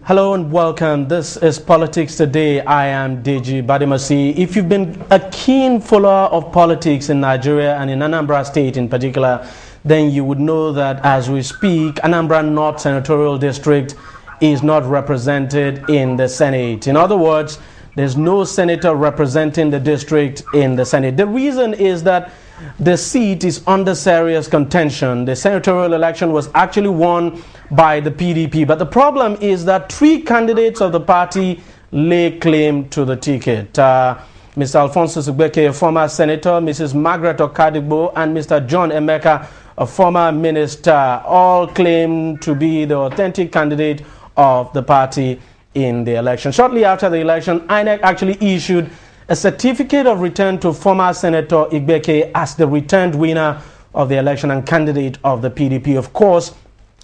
Hello and welcome. This is Politics Today. I am Deji Badimasi. If you've been a keen follower of politics in Nigeria and in Anambra State in particular, then you would know that as we speak, Anambra North Senatorial District is not represented in the Senate. In other words, there's no senator representing the district in the Senate. The reason is that the seat is under serious contention. The senatorial election was actually won by the PDP, but the problem is that 3 candidates of the party lay claim to the ticket. Mr. Alfonso Sigbeke, a former senator, Mrs. Margaret Okadigbo, and Mr. John Emeka, a former minister, all claim to be the authentic candidate of the party in the election. Shortly after the election, INEC actually issued a certificate of return to former Senator Igbeke as the returned winner of the election and candidate of the PDP. Of course,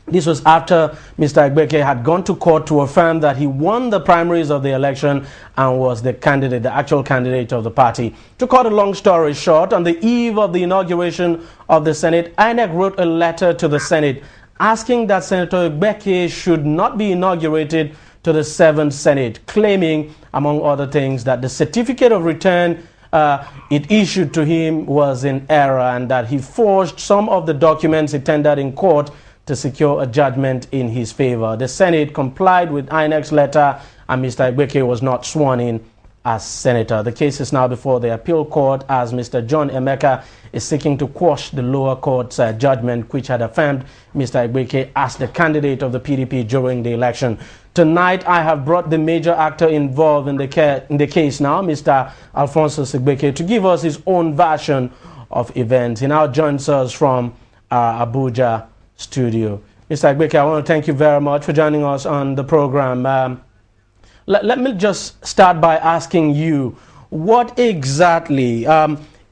this was after Mr. Igbeke had gone to court to affirm that he won the primaries of the election and was the candidate, the actual candidate of the party. To cut a long story short, on the eve of the inauguration of the Senate, INEC wrote a letter to the Senate asking that Senator Igbeke should not be inaugurated to the 7th Senate, claiming, among other things, that the certificate of return it issued to him was in error and that he forged some of the documents he tendered in court to secure a judgment in his favor. The Senate complied with INEC's letter and Mr. Igbeke was not sworn in as senator. The case is now before the appeal court as Mr. John Emeka is seeking to quash the lower court's judgment which had affirmed Mr. Igbeke as the candidate of the PDP during the election. Tonight, I have brought the major actor involved in the case now, Mr. Alfonso Sigbeke, to give us his own version of events. He now joins us from our Abuja studio. Mr. Igbeke, I want to thank you very much for joining us on the program. Let me just start by asking you, what exactly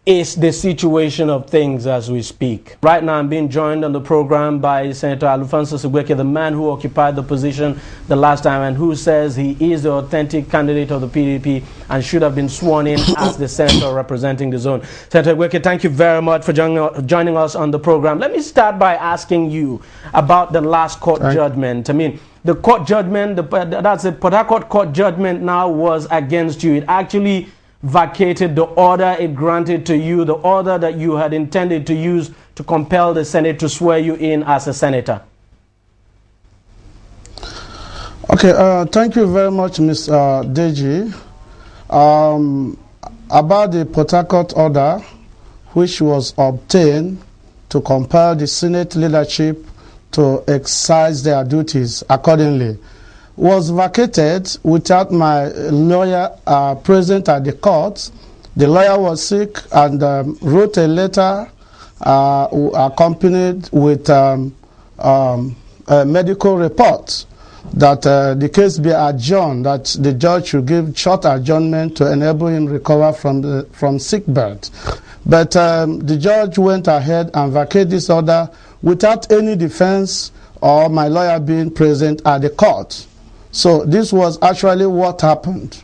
is the situation of things as we speak? Right now, I'm being joined on the program by Senator Alfonso Sigbeke, the man who occupied the position the last time and who says he is the authentic candidate of the PDP and should have been sworn in as the senator representing the zone. Senator Sigbeke, thank you very much for joining us on the program. Let me start by asking you about the last court judgment. I mean, the court judgment, that's the Port Harcourt court judgment now was against you. It actually vacated the order it granted to you, the order that you had intended to use to compel the Senate to swear you in as a senator. Okay, thank you very much, Ms. Deji. About the Port Harcourt order, which was obtained to compel the Senate leadership to exercise their duties accordingly, was vacated without my lawyer present at the court. The lawyer was sick and wrote a letter accompanied with a medical report that the case be adjourned, that the judge should give short adjournment to enable him recover from sickbed. But the judge went ahead and vacated this order without any defense or my lawyer being present at the court. So this was actually what happened.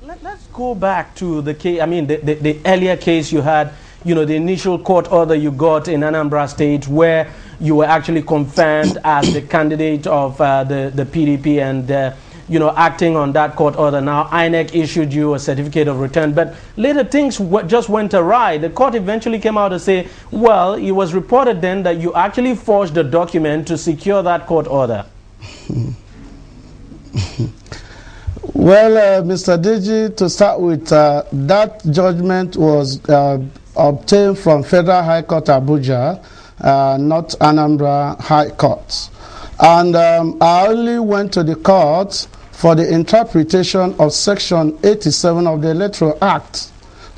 Let's go back to the case. I mean, the earlier case you had, you know, the initial court order you got in Anambra State where you were actually confirmed as the candidate of the PDP and, you know, acting on that court order. Now, INEC issued you a certificate of return, but later things just went awry. The court eventually came out to say, well, it was reported then that you actually forged a document to secure that court order. Well, Mr. Deji, to start with, that judgment was obtained from Federal High Court Abuja, not Anambra High Court. And I only went to the court for the interpretation of Section 87 of the Electoral Act.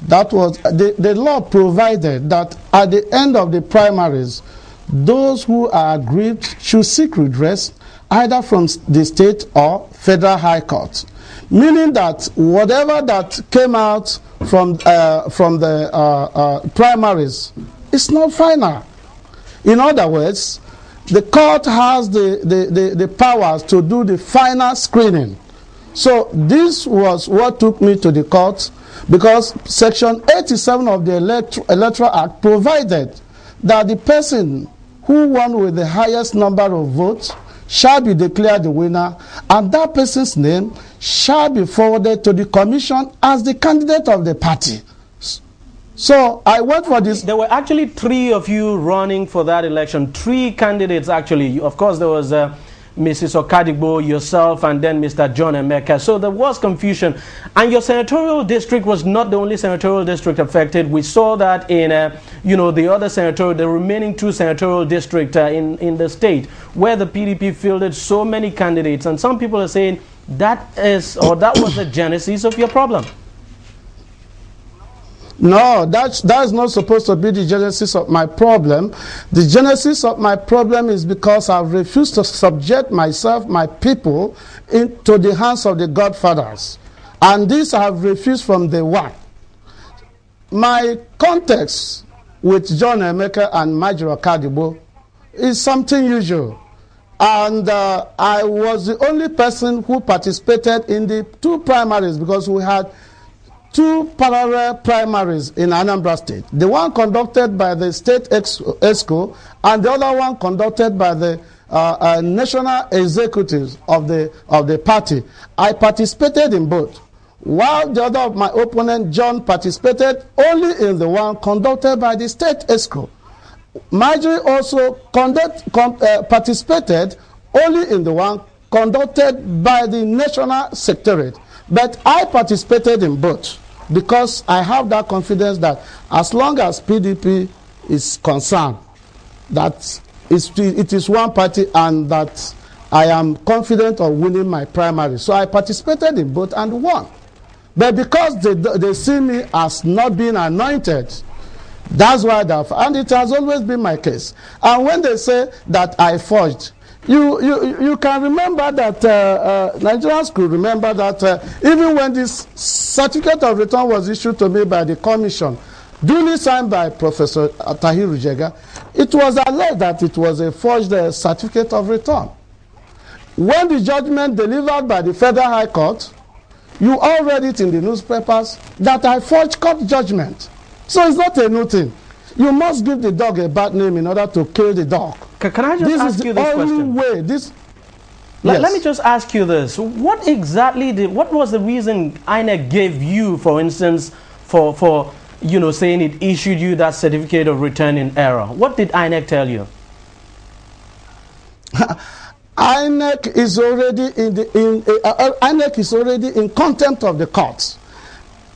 That was, the law provided that at the end of the primaries, those who are aggrieved should seek redress either from the state or Federal High Court. Meaning that whatever that came out from the primaries is not final. In other words, the court has the powers to do the final screening. So this was what took me to the court, because Section 87 of the Electoral Act provided that the person who won with the highest number of votes shall be declared the winner, and that person's name shall be forwarded to the commission as the candidate of the party. So I went for this. There were actually 3 of you running for that election. 3 candidates actually. Of course, there was Mrs. Okadigbo, yourself, and then Mr. John Emeka. So there was confusion. And your senatorial district was not the only senatorial district affected. We saw that in, the other senatorial, the remaining 2 senatorial districts in the state, where the PDP fielded so many candidates. And some people are saying that was the genesis of your problem. No, that's not supposed to be the genesis of my problem. The genesis of my problem is because I've refused to subject myself, my people, into the hands of the godfathers. And this I have refused from day one. My context with John Emeka and Major Okadigbo is something usual. And I was the only person who participated in the 2 primaries, because we had 2 parallel primaries in Anambra State. The one conducted by the state ESCO and the other one conducted by the national executives of the party. I participated in both, while the other of my opponent, John, participated only in the one conducted by the state ESCO. Marjorie also participated only in the one conducted by the national secretariat. But I participated in both because I have that confidence that as long as PDP is concerned, that it is one party and that I am confident of winning my primary. So I participated in both and won. But because they see me as not being anointed, that's why and it has always been my case. And when they say that I forged, you can remember that Nigerians could remember that even when this certificate of return was issued to me by the commission, duly signed by Professor Tahiru Jega, it was alleged that it was a forged certificate of return. When the judgment delivered by the Federal High Court, you all read it in the newspapers that I forged court judgment. So it's not a new thing. You must give the dog a bad name in order to kill the dog. Can I just ask you this question? Let me just ask you this. What was the reason INEC gave you, for instance, for saying it issued you that certificate of return in error? What did INEC tell you? INEC is already in contempt of the courts.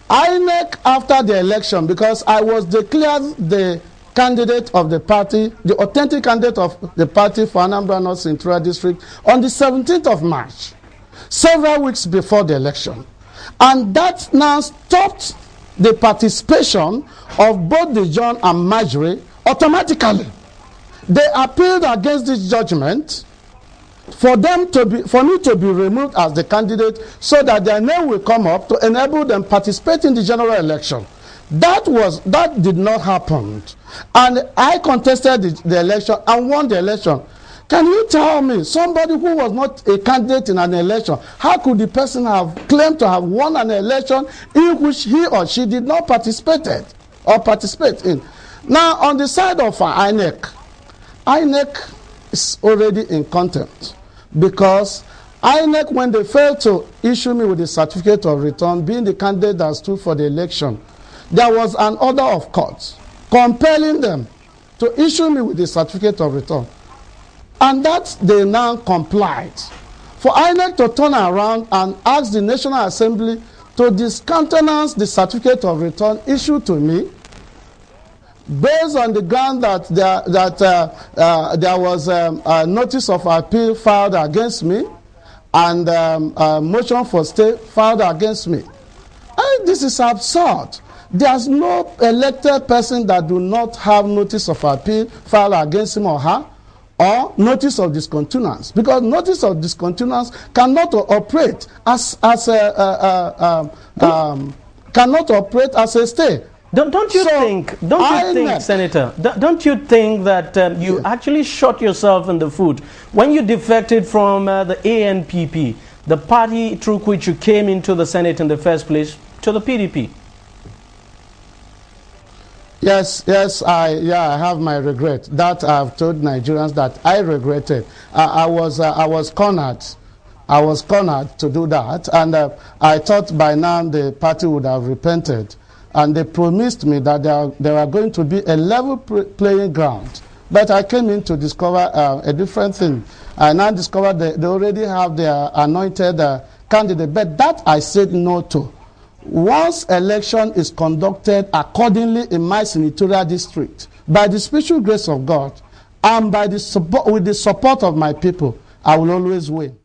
INEC, after the election, because I was declared the candidate of the party, the authentic candidate of the party for Anambra North Senatorial District on the 17th of March, several weeks before the election. And that now stopped the participation of both the John and Marjorie automatically. They appealed against this judgment for me to be removed as the candidate so that their name will come up to enable them participate in the general election. That did not happen. And I contested the election and won the election. Can you tell me, somebody who was not a candidate in an election, how could the person have claimed to have won an election in which he or she did not participate in? Now, on the side of INEC is already in contempt, because INEC, when they failed to issue me with the certificate of return, being the candidate that stood for the election, there was an order of court compelling them to issue me with the certificate of return. And that they now complied. For INEC to turn around and ask the National Assembly to discountenance the certificate of return issued to me, based on the ground that there was a notice of appeal filed against me and a motion for stay filed against me. And this is absurd. There's no elected person that do not have notice of appeal filed against him or her, or notice of discontinuance, because notice of discontinuance cannot operate as a stay. Don't you think, Senator, don't you think that you actually shot yourself in the foot when you defected from the ANPP, the party through which you came into the Senate in the first place, to the PDP? Yes, I have my regret. That I've told Nigerians that I regretted. I was cornered. I was cornered to do that, and I thought by now the party would have repented. And they promised me that there were going to be a level playing ground. But I came in to discover a different thing. I now discovered they already have their anointed candidate, but that I said no to. Once election is conducted accordingly in my senatorial district, by the special grace of God, and by the support, with the support of my people, I will always win.